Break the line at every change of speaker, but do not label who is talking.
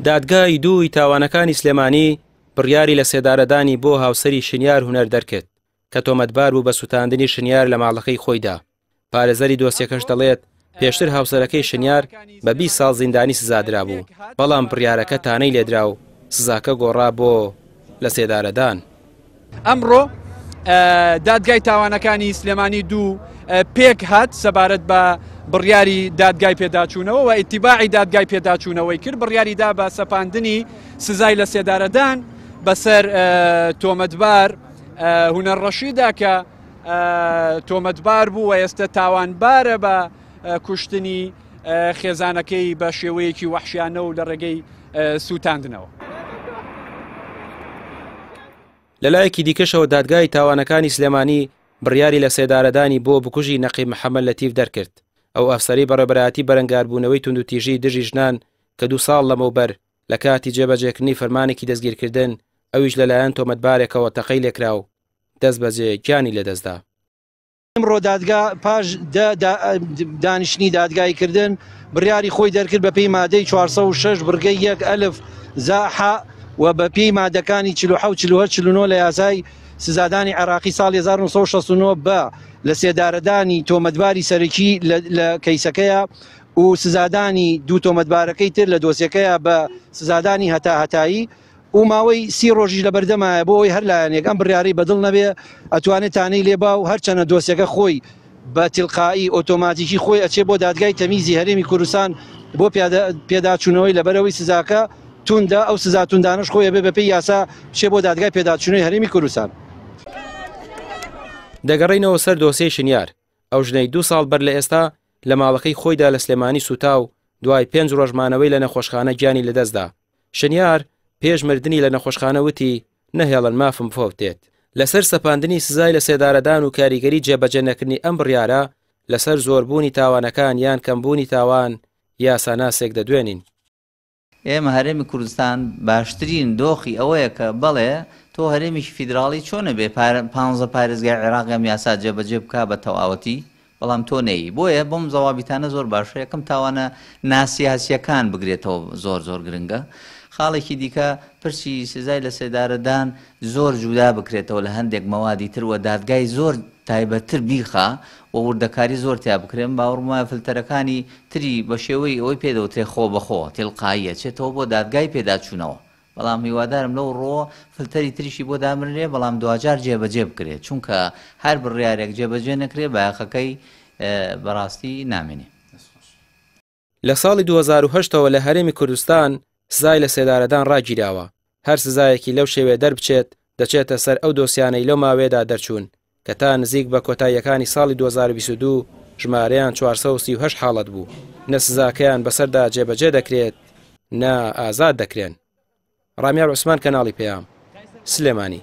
دادگای دووی تاوانەکانی سلێمانی بڕیاری لە سێدارەدانی بۆ هاوسەری شنیار هونەر دەرکرد کە تۆمەتبار بوو بە سوتاندنی شنیار لە ماڵەکەی خۆیدا. پارێزەری دۆسیەکەش دەڵێت پێشتر هاوسەرەکەی شنیار بە 20 ساڵ زیندانی سزادرا بوو، بەڵام بڕیارەکە تانەی لێدرا و سزاکە گۆڕا بۆ لە سێدارەدان.
ئەمڕۆ دادگای تاوانەکانی سلێمانی دوو پێک هات سەبارەت بە بڕیاری دادگای پێداچوونەوە و ئیتیباعی دادگای پێداچوونەوەی کرد، بڕیاریدا بە سەپاندنی سزای لە سێدارەدان بەسەر تۆمەتبار هونەر ڕەشیدا کە تۆمەتبار بوو و ئێستا تاوانبارە بە کوشتنی خێزانەکەی بە شێوەیەکی وەحشیانە و لە ڕێگەی سوتاندنەوە.
لەلایەکی دیکەشەوە دادگای تاوانەکانی سلێمانی بڕیاری لە سێدارەدانی بۆ بکوژی نەقی محەممەد لەتیف دەرکرد. ئەو ئەفسەری بەڕێبەراتی بەرەنگاربوونەوەی توندوتیژی دژی ژنان کە 2 ساڵ لەمەوبەر لە کاتی جێبەجێکردنی فەرمانێکی دەستگیرکردن ئەویش لەلایەن تۆمەتبارێکەوە تەقەی لێکرا و دەست بەجێ گیانی لەدەستدا.
ئەمڕۆ دادگا پاش دانیشتنی دادگایکردن بڕیاری خۆی دەرکرد بە پێی مادەی 406 بڕگەی 1 ئەلف زاحە و بە پێی مادەکانی 47 لە یاسای سزادانی عێراقی ساڵی 1969 بە لە سێدارەدانی تۆمەتباری سەرەکی لە کەیسەکەیە و سزادانی دوو تۆمەتبارەکەی تر لە دۆسیەکەیە بە سزادانی هەتایی و ماوەی 30 ڕۆژی لە بەردەمایە بۆ ئەوەی هەر لایەنێک ئەم بڕیاری بەدڵ نەبێ ئەتوانێت تانەی لێبا و هەرچەنە دۆسیەکە خۆی بە تیلقایی ئۆتۆماتیکی خۆی ئەچێ بۆ دادگای تەمیزی هەرێمی کوردستان بۆ پێداچوونەوەی لەبەرەوەی سزاکە توندە ئەو سزا توندانش خۆی بێ بە پێی یاسا بچێ بۆ دادگای پێداچوونەوەی هەرێمی کوردستان.
دەگەڕینەوە سەر دۆسیەی شنیار. ئەو ژنەی 2 ساڵ بەر لە ئێستا لە ماڵەکەی خۆیدا لە سلێمانی سوتا و دوای 5 ڕۆژمانەوەی لە نەخۆشخانە گیانی لەدەستدا. شنیار پێش مردنی لە نەخۆشخانە وتی نەهێڵن مافم فۆتێت. لەسەر سەپاندنی سزای لە سێدارەدان و کاریگەری جێبەجێ نەکردنی ئەم بڕیارە لەسەر زۆربوونی تاوانەکان یان کەمبوونی تاوان یاساناسێک دەدوێنین.
ئێمە هەرێمی کوردستان باشترین دۆخی ئەوەیە کە بەڵێ تۆ هەرێمیشی فیدراڵی چۆنە بێ 15 پارێزگای عێراقیان یاسا جێبەجێ بکە بە تەواوەتی، بەڵام تۆ نەیی. بۆیە بۆم زەوابیتانە زۆر باشە. یەکەم تاوانە ناسیاسیەکان بگرێتەوە زۆر گرنگە. خاڵێکی دیکە پرسی سزای لە سێدارەدان زۆر جودا بکرێتەوە لە هەندێک مەوادی تر و دادگای زۆر تایبەتتر بیخە و وردەکاری زۆر تیا بکرێن. باوەڕمایە فلتەرەکانی تری بە شێوەی ئەوەی پێدەوترێ خۆ بەخۆ تیلقاییە چێتەوە بۆ دادگای پێداچوونەوە. بەڵام هیوادارم لەو ڕۆ فلتەری تریشی بۆ دامرێ بەڵام دوجار جێبەجێ بکرێت، چونکە هەر بڕیارێک جێبەجێ نەکرێ بایەخەکەی بەڕاستی نامێنێ.
لە ساڵی 2008ەوە لە هەرێمی کوردستان سزای لە سێدارەدان ڕاگیراوە. هەر سزایەکی لەو شێوێ دەربچێت دەچێتە سەر ئەو دۆسیانەی لەو ماوەیەدا دەرچوون کە تا نزیک بە کۆتاییەکانی ساڵی 2022 ژمارەیان 438 حاڵەت بوو. نە سزاکەیان بەسەردا جێبەجێ دەکرێت نا ئازاد دەکرێن. ڕامیار عوسمان، کەناڵی پێام، سلێمانی.